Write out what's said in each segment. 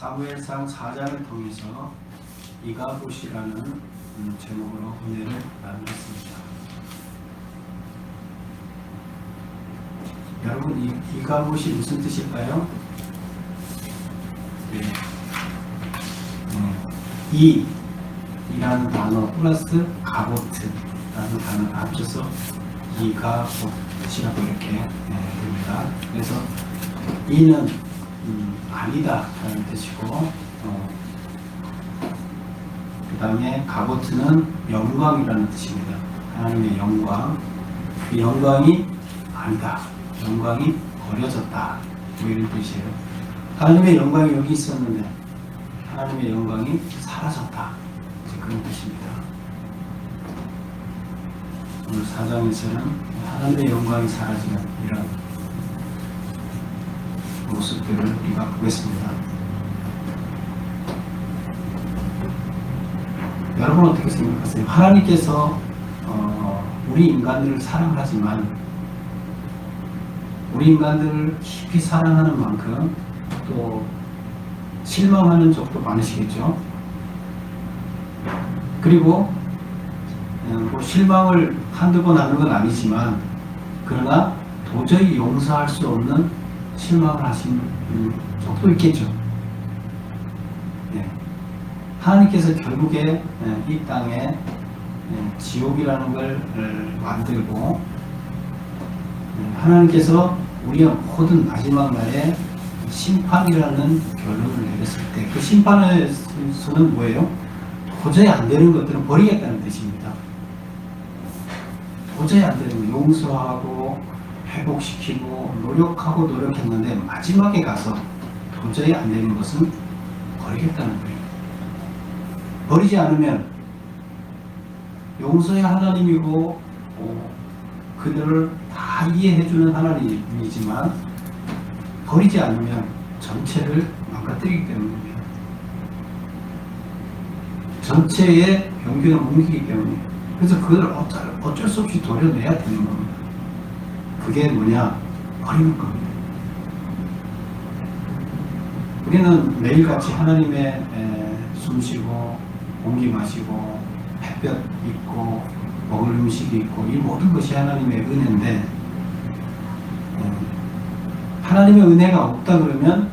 사무엘상 4장을 통해서 이가봇이라는 제목으로 은혜를 나누겠습니다. 여러분, 이가봇이 무슨 뜻일까요? 이라는 단어 플러스 가보트라는 단어를 합쳐서 이가봇이라고 이렇게 됩니다. 그래서 이는 아니다 라는 뜻이고, 그 다음에 가보트는 영광이라는 뜻입니다. 하나님의 영광, 그 영광이 아니다, 영광이 버려졌다, 뭐 이런 뜻이에요. 하나님의 영광이 여기 있었는데 하나님의 영광이 사라졌다, 그런 뜻입니다. 오늘 4장에서는 하나님의 영광이 사라지는 이런 모습들을 우리가 보겠습니다. 여러분 어떻게 생각하세요? 하나님께서 우리 인간들을 사랑하지만 우리 인간들을 깊이 사랑하는 만큼 또 실망하는 적도 많으시겠죠? 그리고 뭐 실망을 한두 번 하는 건 아니지만, 그러나 도저히 용서할 수 없는 실망을 하신 적도 있겠죠. 네. 하나님께서 결국에 이 땅에 지옥이라는 걸 만들고, 하나님께서 우리의 모든 마지막 날에 심판이라는 결론을 내렸을 때, 그 심판에서는 뭐예요? 도저히 안 되는 것들은 버리겠다는 뜻입니다. 도저히 안 되는 거 용서하고 회복시키고 노력했는데 마지막에 가서 도저히 안 되는 것은 버리겠다는 거예요. 버리지 않으면 용서의 하나님이고 그들을 다 이해해주는 하나님이지만, 버리지 않으면 전체를 망가뜨리기 때문입니다. 전체의 병균을 옮기기 때문에. 그래서 그걸 어쩔 수 없이 도려내야 되는 겁니다. 그게 뭐냐? 버리는 겁니다. 우리는 매일같이 하나님의 숨쉬고 공기 마시고 햇볕 있고 먹을 음식이 있고, 이 모든 것이 하나님의 은혜인데, 하나님의 은혜가 없다 그러면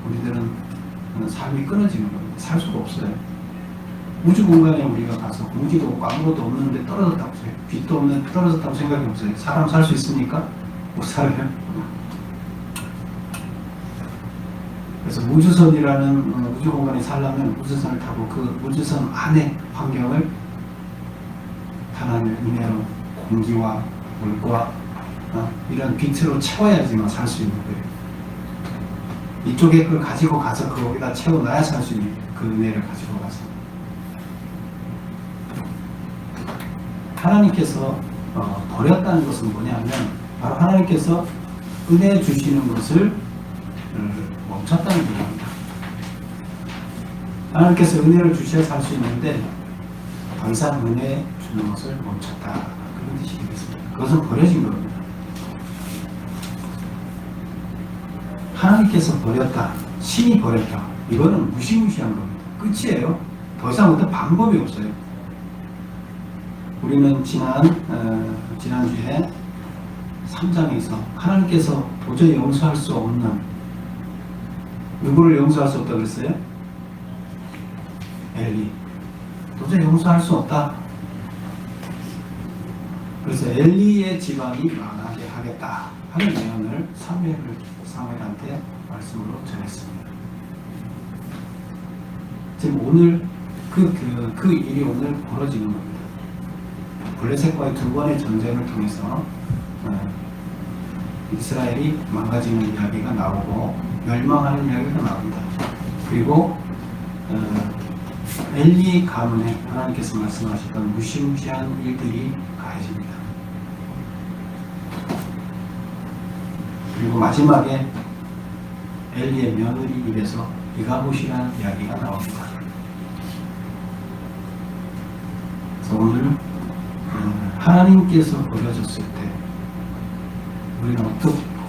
우리들은 삶이 끊어지는 겁니다. 살 수가 없어요. 우주 공간에 우리가 가서 공기도 없고 아무것도 없는데 떨어졌다고 해요. 빛도 없는데 떨어졌다고 생각해 보세요. 사람 살 수 있습니까? 못 살아요. 그래서 우주선이라는 우주 공간에 살려면 우주선을 타고 그 우주선 안의 환경을 하나님의 은혜로 공기와 물과 이런 빛으로 채워야지만 살 수 있는 거예요. 이쪽에 그걸 가지고 가서 거기다 채워놔야 살 수 있는 그 은혜를 가지고 가서. 하나님께서 버렸다는 것은 뭐냐면, 바로 하나님께서 은혜 주시는 것을 멈췄다는 얘기입니다. 하나님께서 은혜를 주셔야 살 수 있는데 더 이상 은혜 주는 것을 멈췄다, 그런 뜻이 되겠습니다. 그것은 버려진 겁니다. 하나님께서 버렸다, 신이 버렸다, 이거는 무시무시한 겁니다. 끝이에요. 더 이상 어떤 방법이 없어요. 우리는 지난주에 3장에서 하나님께서 도저히 용서할 수 없는, 누구를 용서할 수 없다고 그랬어요? 엘리. 도저히 용서할 수 없다. 그래서 엘리의 집안이 망하게 하겠다 하는 예언을 사무엘한테 말씀으로 전했습니다. 지금 오늘 그 일이 오늘 벌어지는 겁니다. 블레셋과의 두 번의 전쟁을 통해서 이스라엘이 망가지는 이야기가 나오고 멸망하는 이야기가 나옵니다. 그리고 엘리 가문에 하나님께서 말씀하셨던 무시무시한 일들이 가해집니다. 그리고 마지막에 엘리의 며느리 입에서 이가봇이라는 이야기가 나옵니다. 그래서 오늘 하나님께서 버려졌을 때 우리는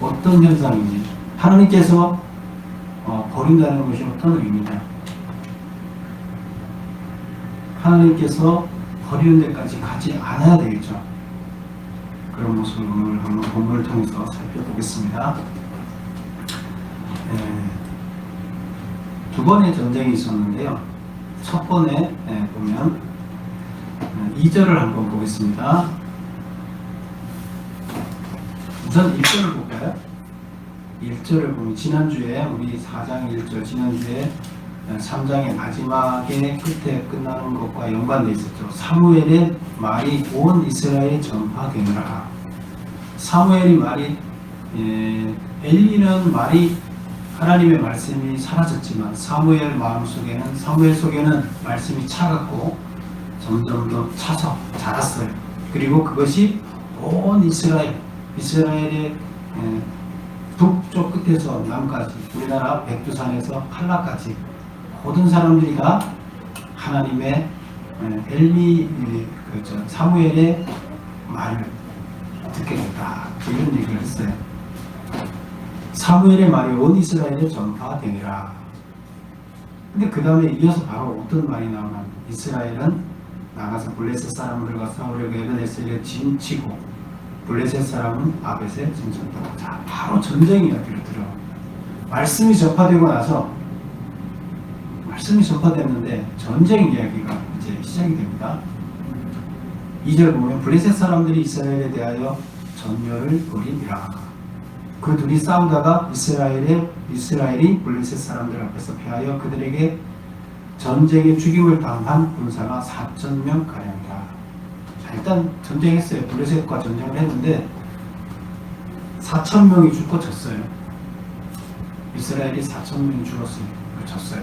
어떤 현상인지, 하나님께서 버린다는 것이 어떤 의미냐? 하나님께서 버리는 데까지 가지 않아야 되겠죠. 그런 모습을 오늘 한번 본문을 통해서 살펴보겠습니다. 두 번의 전쟁이 있었는데요. 첫 번에 보면 2절을 한번 보겠습니다. 우선 1절을 볼까요? 1절을 보면 지난주에 우리 4장 1절 지난주에 3장의 마지막에 끝에 끝나는 것과 연관되어 있었죠. 사무엘의 말이 온 이스라엘에 전파되느라. 사무엘이 말이 엘리는 말이 하나님의 말씀이 사라졌지만 사무엘 마음속에는 사무엘 속에는 말씀이 차갑고 점점 더 차서 자랐어요. 그리고 그것이 온 이스라엘의 북쪽 끝에서 남까지 우리나라 백두산에서 한라까지 모든 사람들이 다 하나님의 사무엘의 말을 듣게 됐다. 이런 얘기를 했어요. 사무엘의 말이 온 이스라엘에 전파되니라. 근데 그 다음에 이어서 바로 어떤 말이 나오냐면 이스라엘은 나가서 블레셋 사람들과 싸우려고 에베네셀에 진치고 블레셋 사람은 아벳에 진쳤다. 자, 바로 전쟁 이야기를 들어. 말씀이 전파됐는데 전쟁 이야기가 이제 시작이 됩니다. 2절 보면 블레셋 사람들이 이스라엘에 대하여 전열을 벌이니라. 그 둘이 싸우다가 이스라엘이 블레셋 사람들 앞에서 패하여 그들에게 전쟁에 죽임을 당한 군사가 4,000명 가량이라. 자, 일단 전쟁했어요. 블레셋과 전쟁을 했는데 4,000명이 죽고 졌어요. 이스라엘이 4,000명이 죽었어요. 졌어요.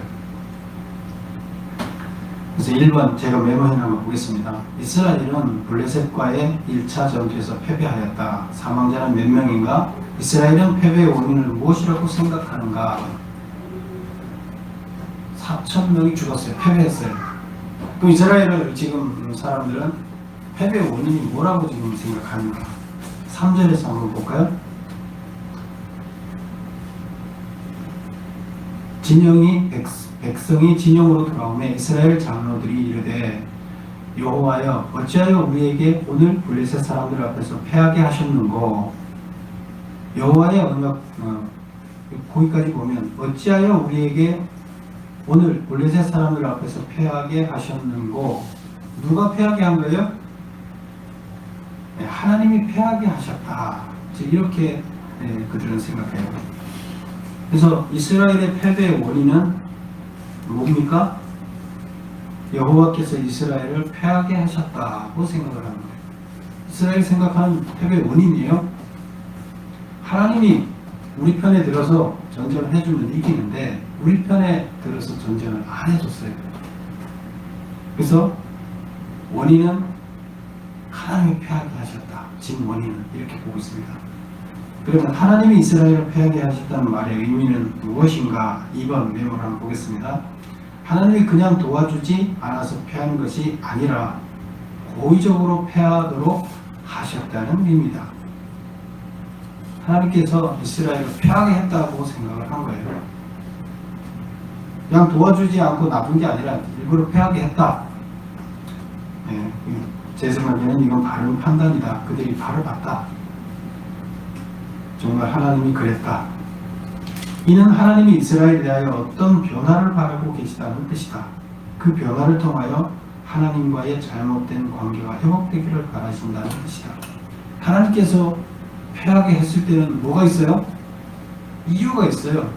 그래서 1번 제가 메모해놓은 거 보겠습니다. 이스라엘은 블레셋과의 1차 전투에서 패배하였다. 사망자는 몇 명인가? 이스라엘은 패배의 원인을 무엇이라고 생각하는가? 4,000명이 죽었어요. 패배했어요. 또 이스라엘을 지금 사람들은 패배의 원인이 뭐라고 지금 생각하는가? 3절에서 한번 볼까요? 백성이 진영으로 돌아오매 이스라엘 장로들이 이르되 여호와여 어찌하여 우리에게 오늘 블레셋 사람들 앞에서 패하게 하셨는고. 여호와의 언약 거기까지 보면 어찌하여 우리에게 오늘 블레셋 사람들 앞에서 패하게 하셨는고. 누가 패하게 한 거예요? 하나님이 패하게 하셨다. 이렇게 그들은 생각해요. 그래서 이스라엘의 패배의 원인은 뭡니까? 여호와께서 이스라엘을 패하게 하셨다고 생각을 하는 거예요. 이스라엘 생각하는 패배의 원인이에요. 하나님이 우리 편에 들어서 전쟁을 해주면 이기는데 우리 편에 들어서 전쟁을 안 해줬어요. 그래서 원인은 하나님이 패하게 하셨다. 지금 원인은 이렇게 보고 있습니다. 그러면 하나님이 이스라엘을 패하게 하셨다는 말의 의미는 무엇인가? 2번 메모를 한번 보겠습니다. 하나님이 그냥 도와주지 않아서 패하는 것이 아니라 고의적으로 패하도록 하셨다는 의미입니다. 하나님께서 이스라엘을 패하게 했다고 생각을 한 거예요. 그냥 도와주지 않고 놔둔 게 아니라 일부러 패하게 했다. 제 생각에는 이건 바른 판단이다. 그들이 바로 봤다. 정말 하나님이 그랬다. 이는 하나님이 이스라엘에 대하여 어떤 변화를 바라고 계시다는 뜻이다. 그 변화를 통하여 하나님과의 잘못된 관계가 회복되기를 바라신다는 뜻이다. 하나님께서 패하게 했을 때는 뭐가 있어요? 이유가 있어요.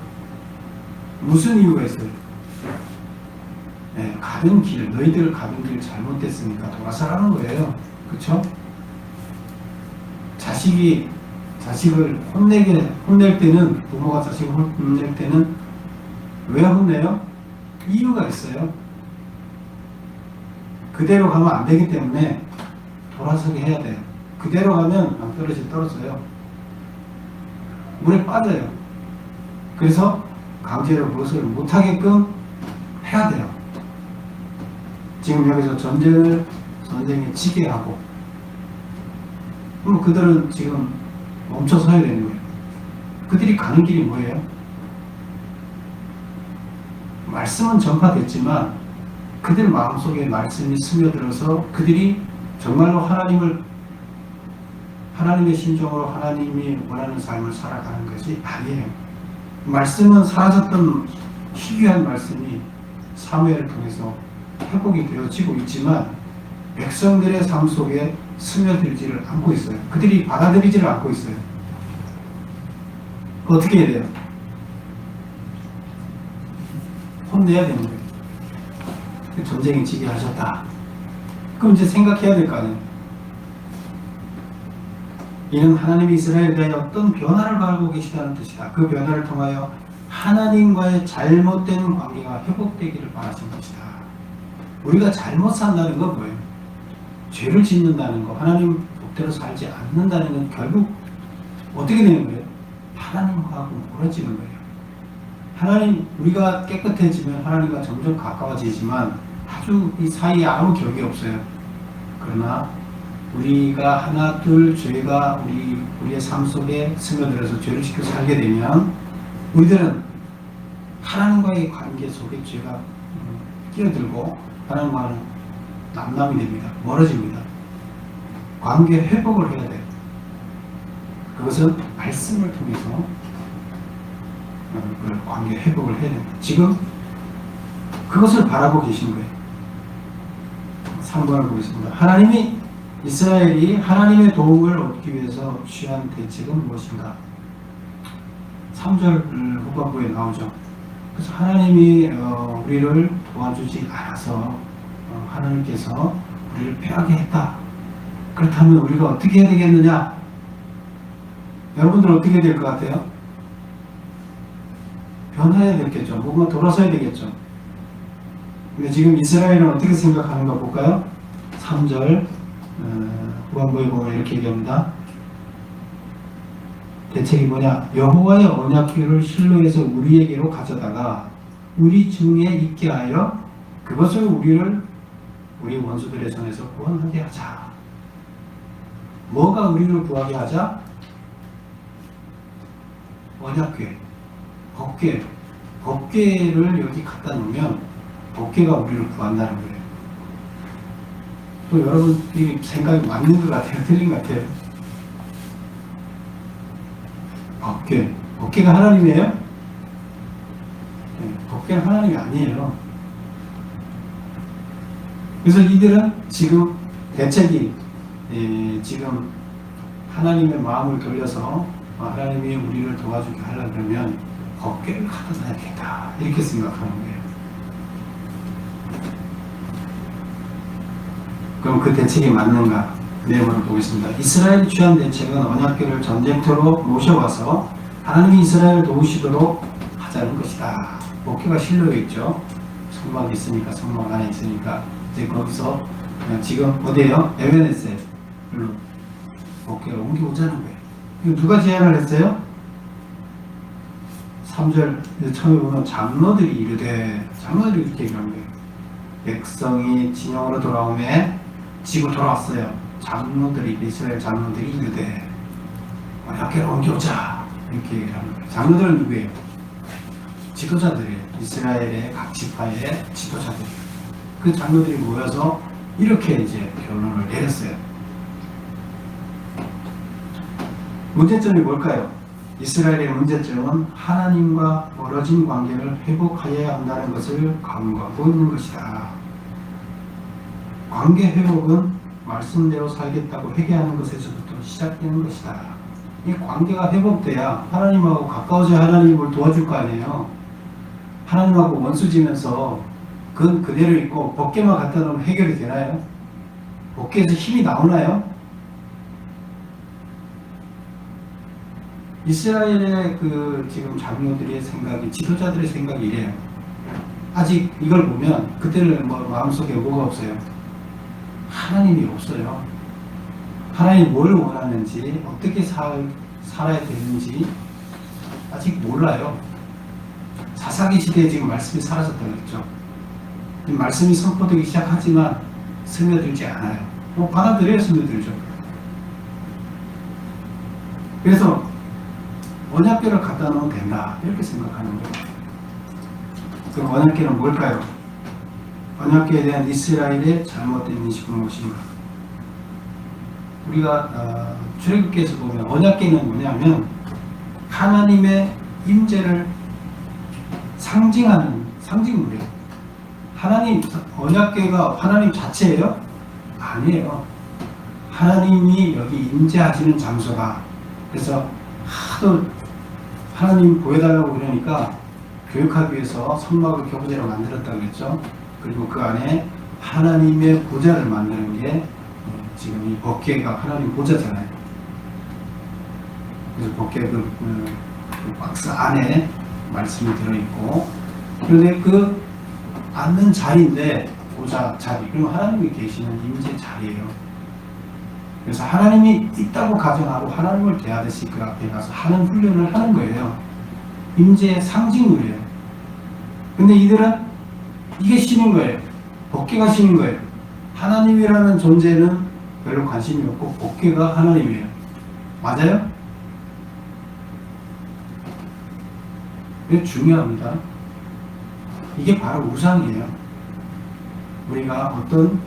무슨 이유가 있어요? 가는 길, 너희들 가는 길 잘못됐으니까 돌아서라는 거예요. 그렇죠? 자식을 혼낼 때는, 부모가 자식을 혼낼 때는 왜 혼내요? 이유가 있어요. 그대로 가면 안 되기 때문에 돌아서게 해야 돼요. 그대로 가면 떨어져요. 물에 빠져요. 그래서 강제로 무엇을 못하게끔 해야 돼요. 지금 여기서 전쟁에 지게 하고, 그럼 그들은 지금 멈춰 서야 되는 거예요. 그들이 가는 길이 뭐예요? 말씀은 전파됐지만 그들 마음속에 말씀이 스며들어서 그들이 정말로 하나님의 심정으로 하나님이 원하는 삶을 살아가는 것이 아니에요. 말씀은 사라졌던 희귀한 말씀이 사무엘을 통해서 회복이 되어지고 있지만 백성들의 삶 속에 스며들지를 않고 있어요. 그들이 받아들이지를 않고 있어요. 어떻게 해야 돼요? 혼내야 되는 거예요. 전쟁이 지게 하셨다. 그럼 이제 생각해야 될 거 아니에요. 이는 하나님이 이스라엘에 대해 어떤 변화를 가하고 계시다는 뜻이다. 그 변화를 통하여 하나님과의 잘못된 관계가 회복되기를 바라신 것이다. 우리가 잘못 산다는 건 뭐예요? 죄를 짓는다는 거, 하나님 복대로 살지 않는다는 건 결국 어떻게 되는 거예요? 하나님하고 멀어지는 거예요. 하나님, 우리가 깨끗해지면 하나님과 점점 가까워지지만 아주 이 사이에 아무 격이 없어요. 그러나 우리가 하나 둘 죄가 우리의 삶 속에 스며들어서 죄를 지켜 살게 되면 우리들은 하나님과의 관계 속에 죄가 끼어들고 하나님과는 남남이 됩니다. 멀어집니다. 관계 회복을 해야 돼요. 그것은 말씀을 통해서 그 관계 회복을 해야 됩니다. 지금 그것을 바라고 계신 거예요. 3번을 보겠습니다. 이스라엘이 하나님의 도움을 얻기 위해서 취한 대책은 무엇인가? 3절 후반부에 나오죠. 그래서 하나님이 우리를 도와주지 않아서 하나님께서 우리를 패하게 했다. 그렇다면 우리가 어떻게 해야 되겠느냐? 여러분들 어떻게 될 것 같아요? 변해야 되겠죠. 뭔가 돌아서야 되겠죠. 근데 지금 이스라엘은 어떻게 생각하는가 볼까요? 3절 후반부에 보면 이렇게 얘기합니다. 대책이 뭐냐? 여호와의 언약궤를 실로에서 우리에게로 가져다가 우리 중에 있게 하여 그것을 우리 원수들의 손에서 구원하게 하자. 뭐가 우리를 구하게 하자? 언약궤, 법궤를 여기 갖다 놓으면 법궤가 우리를 구한다는 거예요. 또 여러분이 생각이 맞는 것 같아요? 틀린 것 같아요? 법궤가 하나님이에요? 네, 법궤는 하나님이 아니에요. 그래서 이들은 지금 대책이 지금 하나님의 마음을 돌려서 하나님이 우리를 도와주게 하려고 그러면 법궤를 갖다 놔야겠다 이렇게 생각하는 거예요. 그럼 그 대책이 맞는가? 내용을 보겠습니다. 이스라엘이 취한 대책은 언약궤를 전쟁터로 모셔와서 하나님이 이스라엘을 도우시도록 하자는 것이다. 법궤가 실로에 있죠. 성막이 있으니까, 성막 안에 있으니까 이제 거기서 그냥 지금 어디에요? 에베네셀로 법궤를 옮겨오자는 거예요. 이거 누가 제안을 했어요? 3절 처음에 보면 장로들이 이르되, 장로들이 이렇게 얘기하는 거예요. 백성이 진영으로 돌아오매 지고 돌아왔어요. 이스라엘 장로들이 이르되 언약궤를 옮겨오자 이렇게 얘기를 하는 거예요. 장로들은 누구예요? 지도자들이에요. 이스라엘의 각 지파의 지도자들이에요. 그 장로들이 모여서 이렇게 이제 결론을 내렸어요. 문제점이 뭘까요? 이스라엘의 문제점은 하나님과 멀어진 관계를 회복하여야 한다는 것을 강구하고 있는 것이다. 관계 회복은 말씀대로 살겠다고 회개하는 것에서부터 시작되는 것이다. 이 관계가 회복돼야 하나님하고 가까워져야 하나님이 뭘 도와줄 거 아니에요. 하나님하고 원수지면서 그건 그대로 있고 법궤만 갖다 놓으면 해결이 되나요? 법궤에서 힘이 나오나요? 이스라엘의 지금 장로들의 생각이, 지도자들의 생각이 이래요. 아직 이걸 보면 그때는 마음속에 뭐가 없어요? 하나님이 없어요. 하나님이 뭘 원하는지, 어떻게 살아야 되는지 아직 몰라요. 사사기 시대에 지금 말씀이 사라졌다고 했죠. 말씀이 선포되기 시작하지만 스며들지 않아요. 받아들여야 스며들죠. 그래서 언약궤를 갖다 놓으면 된다 이렇게 생각하는 거예요. 그 언약궤는 뭘까요? 언약궤에 대한 이스라엘의 잘못된 인식은 무엇인가? 우리가 출애굽기에서 보면 언약궤는 뭐냐면 하나님의 임재를 상징하는 상징물이에요. 하나님, 언약궤가 하나님 자체예요? 아니에요. 하나님이 여기 임재하시는 장소다. 그래서 하도 하나님 보여달라고 그러니까 교육하기 위해서 성막을 교부제로 만들었다고 그랬죠. 그리고 그 안에 하나님의 보좌를 만드는 게 지금 이 법궤가 하나님 보좌잖아요. 그래서 법궤 그 박스 안에 말씀이 들어있고, 그런데 그 앉는 자리인데 보좌 자리, 그러면 하나님이 계시는 임재 자리예요. 그래서 하나님이 있다고 가정하고 하나님을 대하듯이 그 앞에 가서 하는 훈련을 하는 거예요. 임재의 상징물이에요. 근데 이들은 이게 신인 거예요. 법궤가 신인 거예요. 하나님이라는 존재는 별로 관심이 없고 법궤가 하나님이에요. 맞아요? 이게 중요합니다. 이게 바로 우상이에요. 우리가 어떤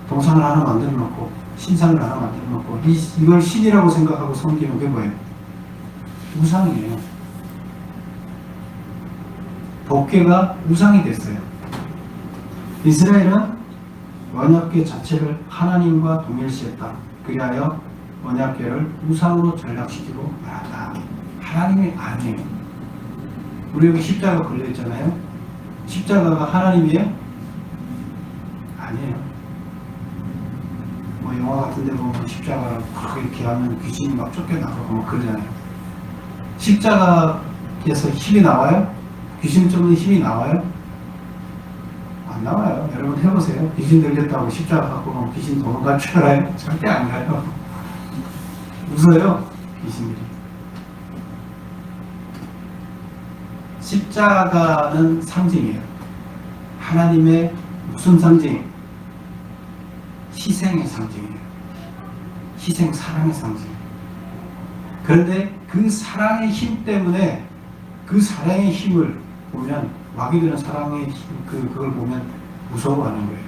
동상을 하나 만들어 놓고 신상을 하나 만들어 놓고 이걸 신이라고 생각하고 섬기는 게 뭐예요? 우상이에요. 법궤가 우상이 됐어요. 이스라엘은 언약궤 자체를 하나님과 동일시했다. 그리하여 언약궤를 우상으로 전락시키고 말한다. 하나님이 아니에요. 우리 여기 십자가 걸려있잖아요. 십자가가 하나님이에요? 아니에요. 뭐 영화 같은 데 보면 십자가를 이렇게 하면 귀신이 막 쫓겨나가고 뭐 그러잖아요. 십자가에서 힘이 나와요? 귀신 쫓는 힘이 나와요? 안 나와요. 여러분 해보세요. 귀신 들렸다고 십자가 갖고 가면 귀신 도망갈 줄 알아요? 절대 안 가요. 웃어요, 귀신들이. 십자가는 상징이에요. 하나님의 무슨 상징? 희생의 상징이에요. 희생, 사랑의 상징. 그런데 그 사랑의 힘 때문에 그 사랑의 힘을 보면 마귀들은 사랑의 힘, 그걸 보면 무서워하는 거예요.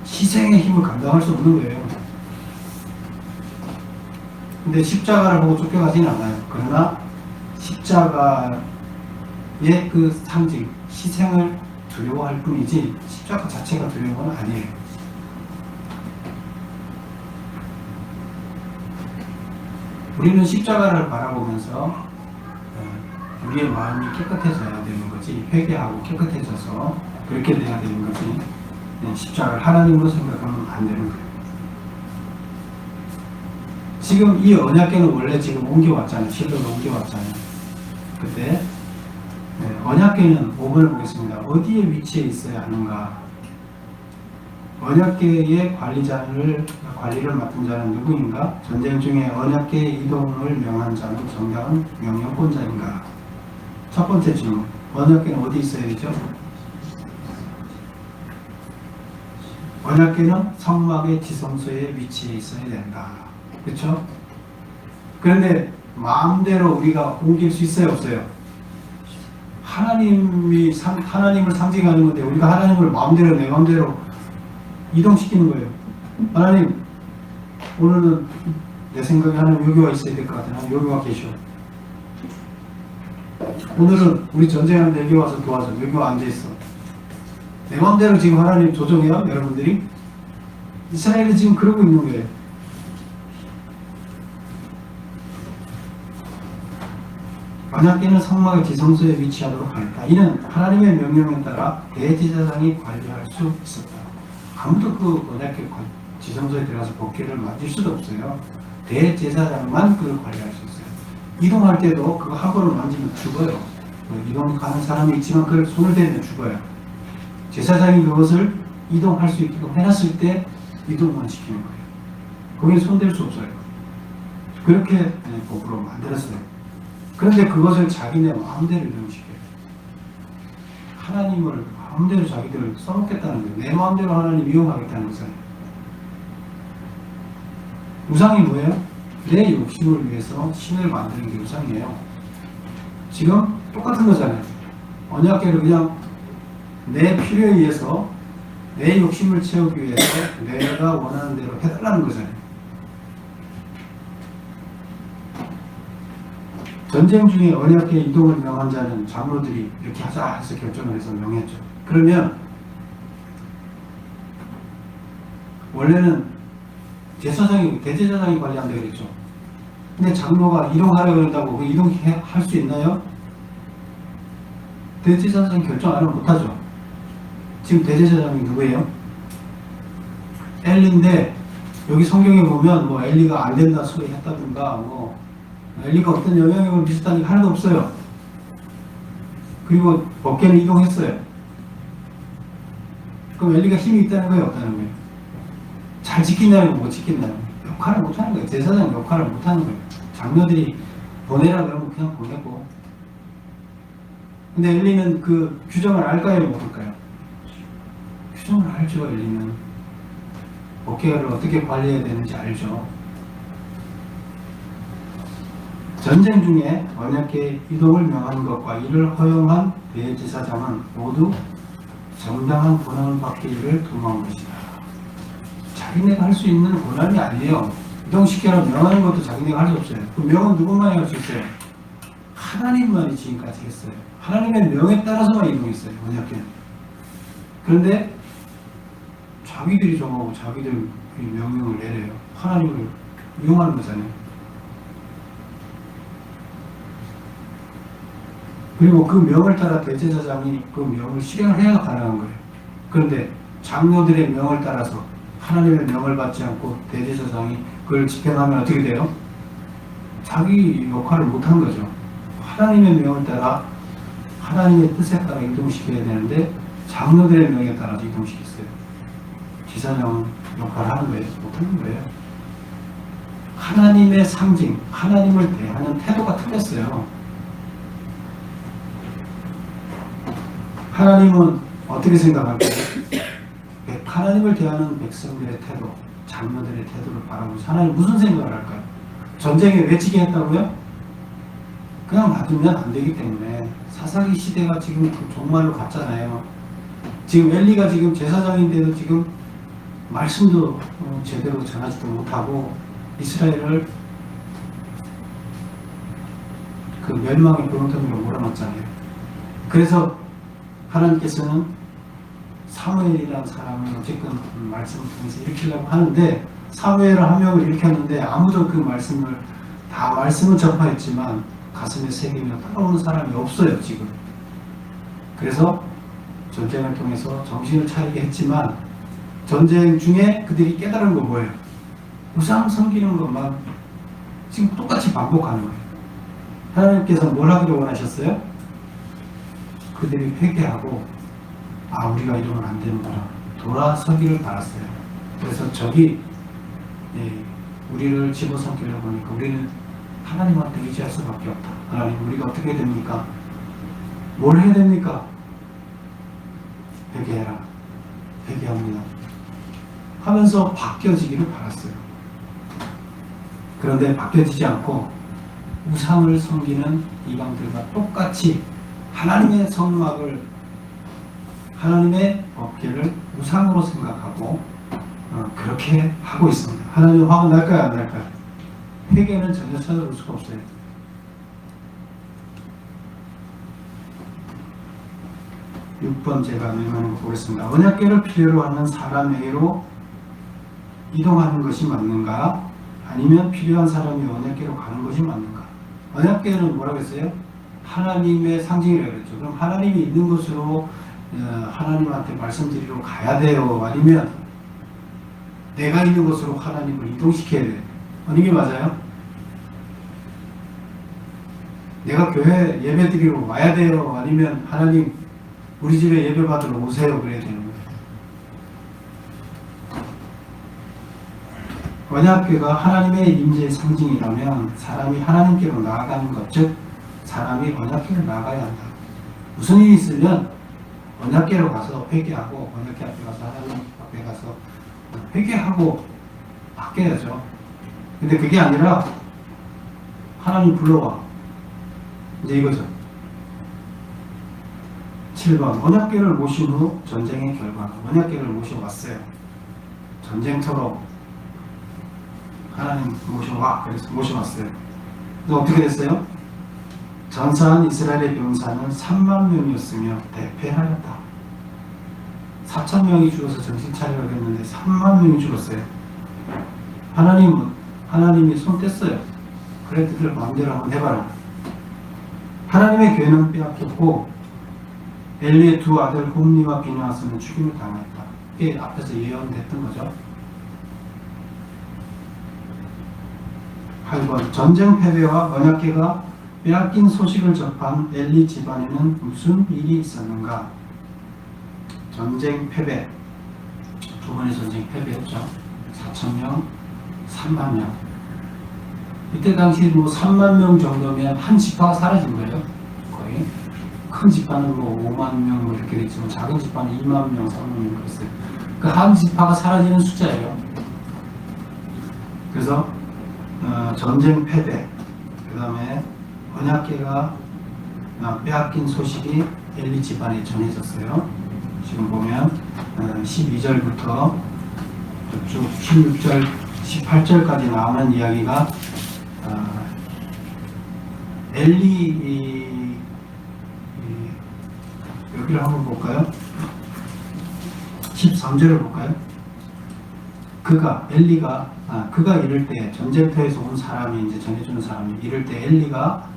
희생의 힘을 감당할 수 없는 거예요. 근데 십자가를 보고 쫓겨가지는 않아요. 그러나 십자가의 그 상징, 희생을 두려워할 뿐이지 십자가 자체가 두려운 건 아니에요. 우리는 십자가를 바라보면서 우리의 마음이 깨끗해져야 되는 거지, 회개하고 깨끗해져서 그렇게 돼야 되는 거지, 십자가를 하나님으로 생각하면 안 되는 거예요. 지금 이 언약궤는 원래 지금 옮겨왔잖아요. 실로로 옮겨왔잖아요. 그때 언약궤는 5번을 보겠습니다. 어디에 위치해 있어야 하는가? 언약궤의 관리를 맡은 자는 누구인가? 전쟁 중에 언약궤 이동을 명한 자는 정당한 명령권자인가? 첫 번째 질문. 언약궤는 어디 있어야 되죠? 언약궤는 성막의 지성소에 위치해 있어야 된다. 그렇죠? 그런데 마음대로 우리가 옮길 수 있어요, 없어요? 하나님을 상징하는 건데 우리가 하나님을 마음대로 내 마음대로 이동시키는 거예요. 하나님, 오늘은 내 생각에 하나님 여기 와 있어야 될 것 같아요. 하나님 여기 와 계셔. 오늘은 우리 전쟁하는데 여기 와서 도와줘. 여기 와 앉아있어. 내 마음대로 지금 하나님 조정해요, 여러분들이? 이스라엘이 지금 그러고 있는 거예요. 언약궤는 성막의 지성소에 위치하도록 하였다. 이는 하나님의 명령에 따라 대제사장이 관리할 수 있었다. 아무도 그 언약궤 지성소에 들어가서 법궤를 만질 수도 없어요. 대제사장만 그걸 관리할 수 있어요. 이동할 때도 그거 함부로 만지면 죽어요. 이동하는 사람이 있지만 그걸 손을 대면 죽어요. 제사장이 그것을 이동할 수 있게끔 해놨을 때 이동만 시키는 거예요. 거기에 손댈 수 없어요. 그렇게 법으로 만들었어요. 그런데 그것을 자기네 마음대로 이동시켜요. 하나님을 마음대로 자기들 써먹겠다는 거예요. 내 마음대로 하나님 이용하겠다는 거잖아요. 우상이 뭐예요? 내 욕심을 위해서 신을 만드는 게 우상이에요. 지금 똑같은 거잖아요. 언약궤를 그냥 내 필요에 의해서 내 욕심을 채우기 위해서 내가 원하는 대로 해달라는 거잖아요. 전쟁 중에 언약궤 이동을 명한 자는 장로들이 이렇게 하자 해서 결정을 해서 명했죠. 그러면 원래는 제사장이 대제사장이 관리한다 그랬죠. 근데 장로가 이동하려고 그런다고 그 이동할 수 있나요? 대제사장이 결정 안 하면 못하죠. 지금 대제사장이 누구예요? 엘리인데 여기 성경에 보면 뭐 엘리가 안 된다 소리 했다든가 뭐 엘리가 어떤 영향력을 미쳤다는 게 하나도 없어요. 그리고 법궤는 이동했어요. 그럼 엘리가 힘이 있다는 거예요? 없다는 거예요? 잘 지킨다는 거 못 지킨다는 거예요? 역할을 못하는 거예요. 제사장 역할을 못하는 거예요. 장로들이 보내라 그러면 그냥 보내고. 근데 엘리는 그 규정을 알까요? 모를까요? 규정을 알죠. 엘리는 법궤를 어떻게 관리해야 되는지 알죠. 전쟁 중에 언약궤 이동을 명하는 것과 이를 허용한 대제사장은 모두 정당한 권한을 받기를 도모한 것이다. 자기네가 할 수 있는 권한이 아니에요. 이동시켜라 명하는 것도 자기네가 할 수 없어요. 그 명은 누구만이 할 수 있어요? 하나님만이 지금까지 했어요. 하나님의 명에 따라서만 이동했어요. 언약궤는. 그런데 자기들이 정하고 자기들 명령을 내려요. 하나님을 이용하는 거잖아요. 그리고 그 명을 따라 대제사장이 그 명을 실행을 해야 가능한 거예요. 그런데 장로들의 명을 따라서 하나님의 명을 받지 않고 대제사장이 그걸 집행하면 어떻게 돼요? 자기 역할을 못한 거죠. 하나님의 명을 따라 하나님의 뜻에 따라 이동시켜야 되는데 장로들의 명에 따라서 이동시켰어요. 제사장은 역할을 하는 거예요? 못하는 거예요. 하나님의 상징, 하나님을 대하는 태도가 틀렸어요. 하나님은 어떻게 생각할까요? 하나님을 대하는 백성들의 태도, 장로들의 태도를 바라보면서 하나님 무슨 생각을 할까요? 전쟁에 외치게 했다고요? 그냥 놔두면 안 되기 때문에 사사기 시대가 지금 종말로 갔잖아요. 지금 엘리가 지금 제사장인데도 지금 말씀도 제대로 전하지도 못하고 이스라엘을 그 멸망의 구렁텅이로 몰아넣었잖아요. 그래서 하나님께서는 사무엘이라는 사람을 어쨌든 말씀을 통해서 일으키려고 하는데 사무엘을 한 명을 일으켰는데 아무도 그 말씀을 다 말씀을 전파했지만 가슴에 새기며 따라오는 사람이 없어요 지금. 그래서 전쟁을 통해서 정신을 차리게 했지만 전쟁 중에 그들이 깨달은 건 뭐예요? 우상 섬기는 것만 지금 똑같이 반복하는 거예요. 하나님께서 뭘 하기를 원하셨어요? 그들이 회개하고 우리가 이러면 안 되는구나 돌아서기를 바랐어요. 그래서 적이 우리를 집어삼키려고 하니까 우리는 하나님한테 의지할 수밖에 없다. 하나님 우리가 어떻게 됩니까? 뭘 해야 됩니까? 회개해라. 회개합니다. 하면서 바뀌어지기를 바랐어요. 그런데 바뀌어지지 않고 우상을 섬기는 이방들과 똑같이 하나님의 성막을 하나님의 법궤를 우상으로 생각하고 그렇게 하고 있습니다. 하나님 화가 날까요? 안 날까요? 회개는 전혀 찾아볼 수가 없어요. 육 번 제가 명하는 거 보겠습니다. 언약궤를 필요로 하는 사람에게로 이동하는 것이 맞는가? 아니면 필요한 사람이 언약궤로 가는 것이 맞는가? 언약궤는 뭐라고 했어요? 하나님의 상징이라고 그랬죠. 그럼 하나님이 있는 곳으로 하나님한테 말씀드리러 가야 돼요? 아니면 내가 있는 곳으로 하나님을 이동시켜야 돼요? 어느 게 맞아요? 내가 교회 예배 드리러 와야 돼요? 아니면 하나님 우리 집에 예배 받으러 오세요? 그래야 되는 거예요. 언약궤가 하나님의 임재의 상징이라면 사람이 하나님께로 나아가는 것, 즉 사람이 언약궤로 나아가야 한다. 무슨 일이 있으면 언약궤로 가서 회개하고 언약궤 앞에 가서 하나님 앞에 가서 회개하고 바뀌어야죠. 근데 그게 아니라 하나님 불러와 이제 이거죠. 7번 언약궤를 모신 후 전쟁의 결과. 언약궤를 모셔왔어요. 전쟁터로 하나님 모셔와. 그래서 모셔왔어요. 그래서 어떻게 됐어요? 전사한 이스라엘의 병사는 3만 명이었으며 대패하였다. 4천 명이 죽어서 정신 차리려고 했는데 3만 명이 죽었어요. 하나님이 손 뗐어요. 그래, 그들 마음대로 한번 해봐라. 하나님의 교회는 빼앗겼고 엘리의 두 아들 홈리와 비느하스는 죽임을 당했다. 이게 앞에서 예언됐던 거죠. 8번 전쟁 패배와 언약궤가 빼앗긴 소식을 접한 엘리 집안에는 무슨 일이 있었는가? 전쟁 패배, 두 번의 전쟁 패배였죠. 4,000명, 3만 명. 이때 당시 뭐 3만 명 정도면 한 지파가 사라진 거예요. 거의 큰 지파는 뭐 5만 명 뭐 이렇게 됐지만 작은 지파는 2만 명, 3만 명 그랬어요. 그 한 지파가 사라지는 숫자예요. 그래서 전쟁 패배, 그 다음에 언약궤가 빼앗긴 소식이 엘리 집안에 전해졌어요. 지금 보면 12절부터 쭉 16절, 18절까지 나오는 이야기가 엘리 여기를 한번 볼까요? 13절을 볼까요? 그가 이럴 때 전쟁터에서 온 사람이 이제 전해주는 사람이 이럴 때 엘리가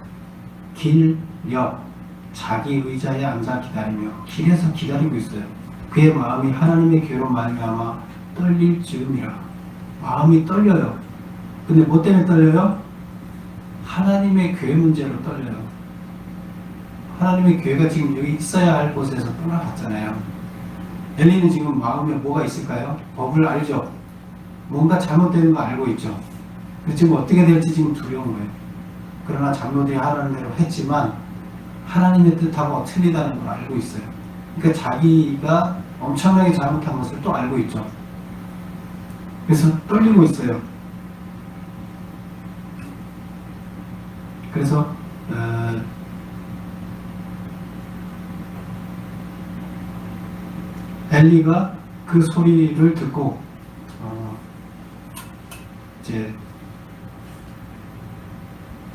길 옆 자기 의자에 앉아 기다리며 길에서 기다리고 있어요. 그의 마음이 하나님의 교회로 말미암아 떨릴 즈음이라. 마음이 떨려요. 근데 뭐 때문에 떨려요? 하나님의 교회 문제로 떨려요. 하나님의 교회가 지금 여기 있어야 할 곳에서 떠나갔잖아요. 엘리는 지금 마음에 뭐가 있을까요? 법을 알죠. 뭔가 잘못되는 거 알고 있죠. 지금 어떻게 될지 지금 두려운 거예요. 그러나 장로들이 하라는 대로 했지만 하나님의 뜻하고 틀리다는 걸 알고 있어요. 그러니까 자기가 엄청나게 잘못한 것을 또 알고 있죠. 그래서 떨리고 있어요. 그래서 엘리가 그 소리를 듣고 이제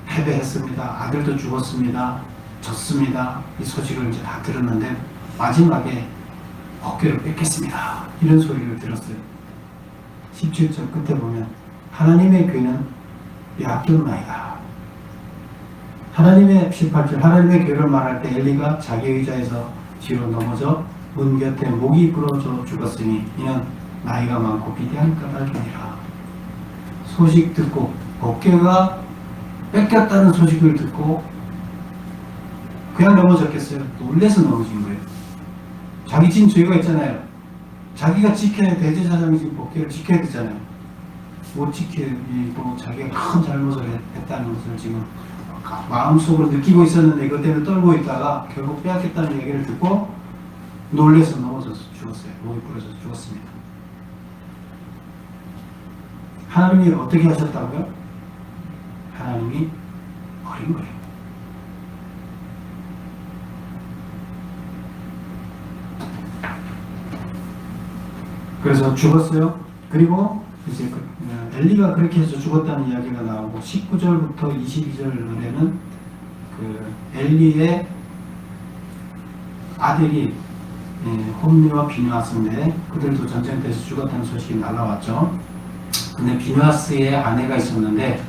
패배했습니다. 아들도 죽었습니다. 졌습니다. 이 소식을 이제 다 들었는데 마지막에 법궤를 뺏겠습니다. 이런 소리를 들었어요. 17절 끝에 보면 하나님의 교회는 빼앗겼나이다. 하나님의 18절 하나님의 교회를 말할 때 엘리가 자기 의자에서 뒤로 넘어져 문 곁에 목이 부러져 죽었으니 이는 나이가 많고 비대한 까닭이니라. 소식 듣고 법궤가 뺏겼다는 소식을 듣고 그냥 넘어졌겠어요? 놀래서 넘어진 거예요. 자기 지금 죄가 있잖아요. 자기가 지켜야 대제사장이 지금 법궤를 지켜야 되잖아요. 못 지키고 자기가 큰 잘못을 했다는 것을 지금 마음속으로 느끼고 있었는데 이것 때문에 떨고 있다가 결국 빼앗겼다는 얘기를 듣고 놀래서 넘어져서 죽었어요. 목이 부러져서 죽었습니다. 하나님이 어떻게 하셨다고요? 하나님이 버린 거예요. 그래서 죽었어요. 그리고 이제 엘리가 그렇게 해서 죽었다는 이야기가 나오고 19절부터 22절에는 그 엘리의 아들이 홈리와 비느하스인데 그들도 전쟁터에서 죽었다는 소식이 날라왔죠. 근데 비느하스의 아내가 있었는데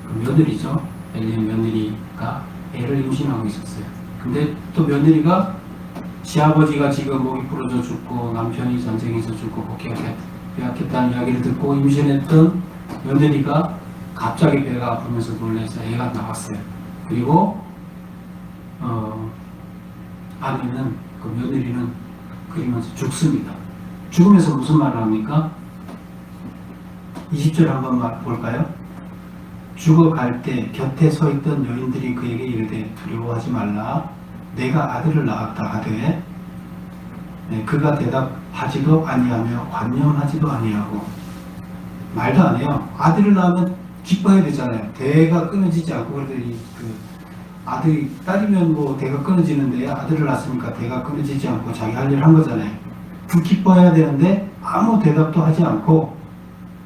그 며느리죠. 엘리의 며느리가 애를 임신하고 있었어요. 근데 또 며느리가 시아버지가 지금 목이 부러져 죽고 남편이 전쟁에서 죽고 복귀가 빼앗겼다는 이야기를 듣고 임신했던 며느리가 갑자기 배가 아프면서 놀라서 애가 나왔어요. 그리고 아내는 그 며느리는 그러면서 죽습니다. 죽으면서 무슨 말을 합니까? 20절 한번 볼까요? 죽어갈 때 곁에 서 있던 여인들이 그에게 이르되 두려워하지 말라. 내가 아들을 낳았다 하되 그가 대답하지도 아니하며 관념하지도 아니하고 말도 안 해요. 아들을 낳으면 기뻐해야 되잖아요. 대가 끊어지지 않고 그러더니 그 딸이면 뭐 대가 끊어지는데 아들을 낳았으니까 대가 끊어지지 않고 자기 할 일을 한 거잖아요. 그 기뻐해야 되는데 아무 대답도 하지 않고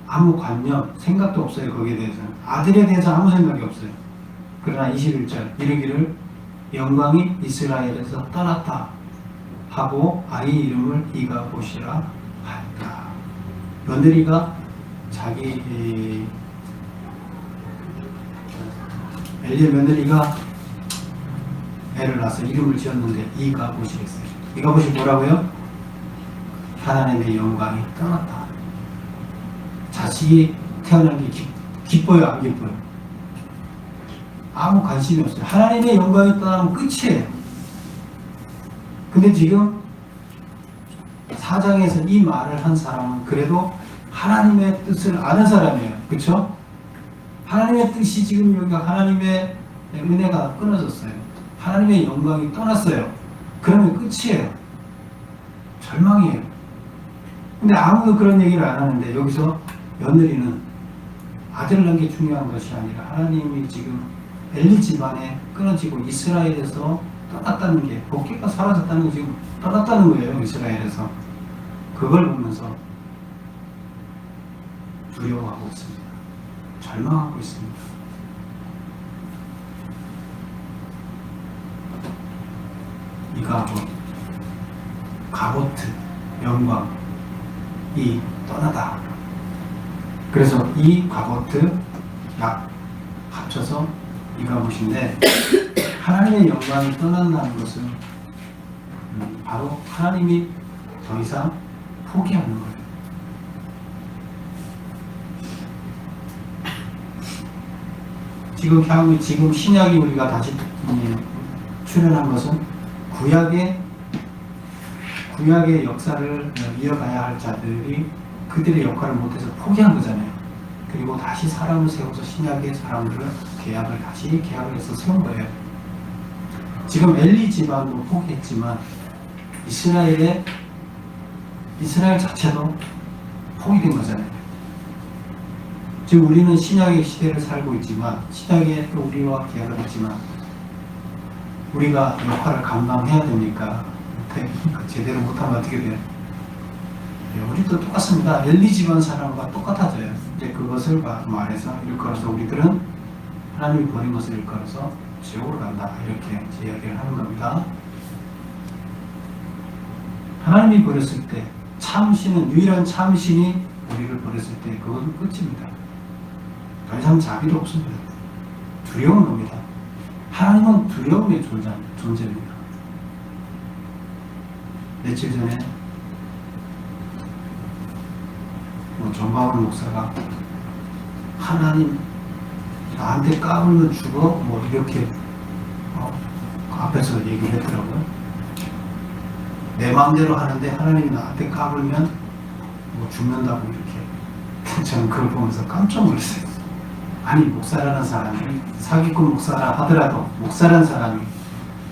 아무 관념, 생각도 없어요. 거기에 대해서는. 아들에 대해서 아무 생각이 없어요. 그러나 21절 이르기를 영광이 이스라엘에서 떠났다 하고 아이 이름을 이가봇이라 하였다. 며느리가 자기 엘리의 며느리가 애를 낳아서 이름을 지었는데 이가봇이 했어요. 이가봇이 뭐라고요? 하나님의 영광이 떠났다. 자식이 태어난 게 기뻐요, 안 기뻐요? 아무 관심이 없어요. 하나님의 영광이 떠나면 끝이에요. 근데 지금 4장에서 이 말을 한 사람은 그래도 하나님의 뜻을 아는 사람이에요. 그렇죠? 하나님의 뜻이 지금 여기가 하나님의 은혜가 끊어졌어요. 하나님의 영광이 떠났어요. 그러면 끝이에요. 절망이에요. 근데 아무도 그런 얘기를 안 하는데 여기서 며느리는 아들을 낳은 게 중요한 것이 아니라 하나님이 지금 엘리 집안에 끊어지고 이스라엘에서 떠났다는 게 복귀가 사라졌다는 게 지금 떠났다는 거예요. 이스라엘에서. 그걸 보면서 두려워하고 있습니다. 절망하고 있습니다. 이가봇, 가보트, 영광이 떠나다. 그래서 이 가보트 약 합쳐서 이가봇인데 하나님의 영광이 떠난다는 것은 바로 하나님이 더 이상 포기하는 거예요. 지금 신약이 우리가 다시 출연한 것은 구약의 역사를 이어가야 할 자들이 그들의 역할을 못해서 포기한 거잖아요. 그리고 다시 사람을 세워서 신약의 사람들을 계약을 해서 세운 거예요. 지금 엘리 집안도 포기했지만 이스라엘 자체도 포기된 거잖아요. 지금 우리는 신약의 시대를 살고 있지만 신약에 또 우리와 계약을 했지만 우리가 역할을 감당해야 되니까 제대로 못하면 어떻게 돼요? 우리도 똑같습니다. 엘리 집안 사람과 똑같아져요. 이제 그것을 말해서 일컬어서 우리들은 하나님이 버린 것을 일컬어서 지옥으로 간다 이렇게 이야기를 하는 겁니다. 하나님이 버렸을 때 참신은 유일한 참신이 우리를 버렸을 때 그건 끝입니다. 더 이상 자비도 없습니다. 두려운 겁니다. 하나님은 두려움의 존재입니다. 며칠 전에 정바울 목사가 하나님 나한테 까불면 죽어 이렇게 앞에서 얘기를 했더라고요. 내 마음대로 하는데 하나님이 나한테 까불면 죽는다고 이렇게. 저는 그걸 보면서 깜짝 놀랐어요. 아니 목사라는 사람이 사기꾼 목사라 하더라도 목사라는 사람이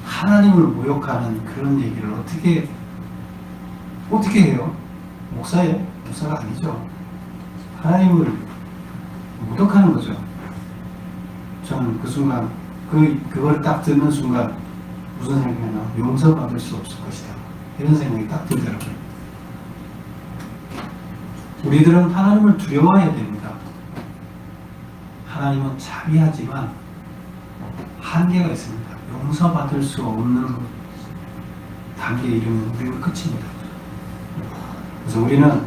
하나님을 모욕하는 그런 얘기를 어떻게 해요? 목사예요? 목사가 아니죠. 하나님을 모독하는 거죠. 저는 그 순간 그걸 딱 듣는 순간 무슨 생각이 나요? 용서받을 수 없을 것이다. 이런 생각이 딱 들더라고요. 우리들은 하나님을 두려워해야 됩니다. 하나님은 자비하지만 한계가 있습니다. 용서받을 수 없는 단계에 이르면 우리는 끝입니다. 그래서 우리는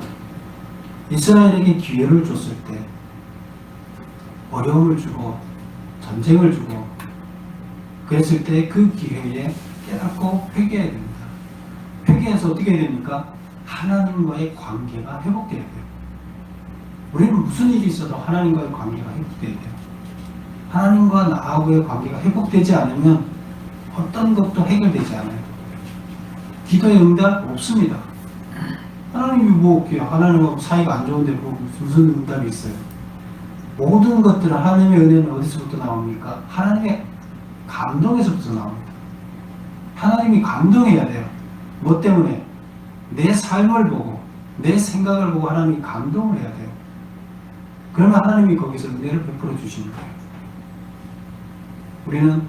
이스라엘에게 기회를 줬을 때 어려움을 주고 전쟁을 주고 그랬을 때 그 기회에 깨닫고 회개해야 됩니다. 회개해서 어떻게 해야 됩니까? 하나님과의 관계가 회복돼야 돼요. 우리는 무슨 일이 있어도 하나님과의 관계가 회복돼야 돼요. 하나님과 나하고의 관계가 회복되지 않으면 어떤 것도 해결되지 않아요. 기도의 응답 없습니다. 하나님이 하나님하고 사이가 안 좋은데 무슨 응답이 있어요? 모든 것들은 하나님의 은혜는 어디서부터 나옵니까? 하나님의 감동에서부터 나옵니다. 하나님이 감동해야 돼요. 뭐 때문에? 내 삶을 보고 내 생각을 보고 하나님이 감동을 해야 돼요. 그러면 하나님이 거기서 은혜를 베풀어 주시는 거예요. 우리는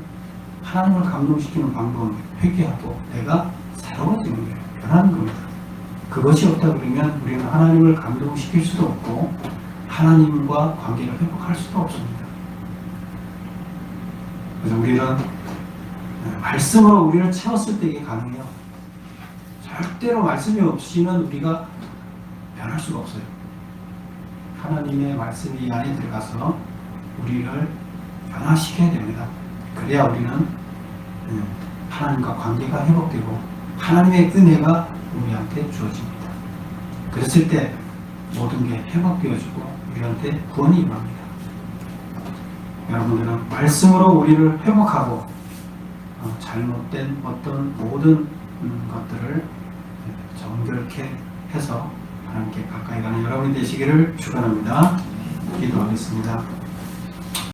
하나님을 감동시키는 방법은 회개하고 내가 새로워지는 거예요. 변하는 겁니다. 그것이 없다 그러면 우리는 하나님을 감동시킬 수도 없고 하나님과 관계를 회복할 수도 없습니다. 그래서 우리는 말씀으로 우리를 채웠을 때 이게 가능해요. 절대로 말씀이 없이는 우리가 변할 수가 없어요. 하나님의 말씀이 이 안에 들어가서 우리를 변화시켜야 됩니다. 그래야 우리는 하나님과 관계가 회복되고 하나님의 은혜가 우리한테 주어집니다. 그랬을 때 모든 게 회복되어지고 우리한테 구원이 임합니다. 여러분들은 말씀으로 우리를 회복하고 잘못된 어떤 모든 것들을 정결케 해서 하나님께 가까이 가는 여러분이 되시기를 축원합니다. 기도하겠습니다.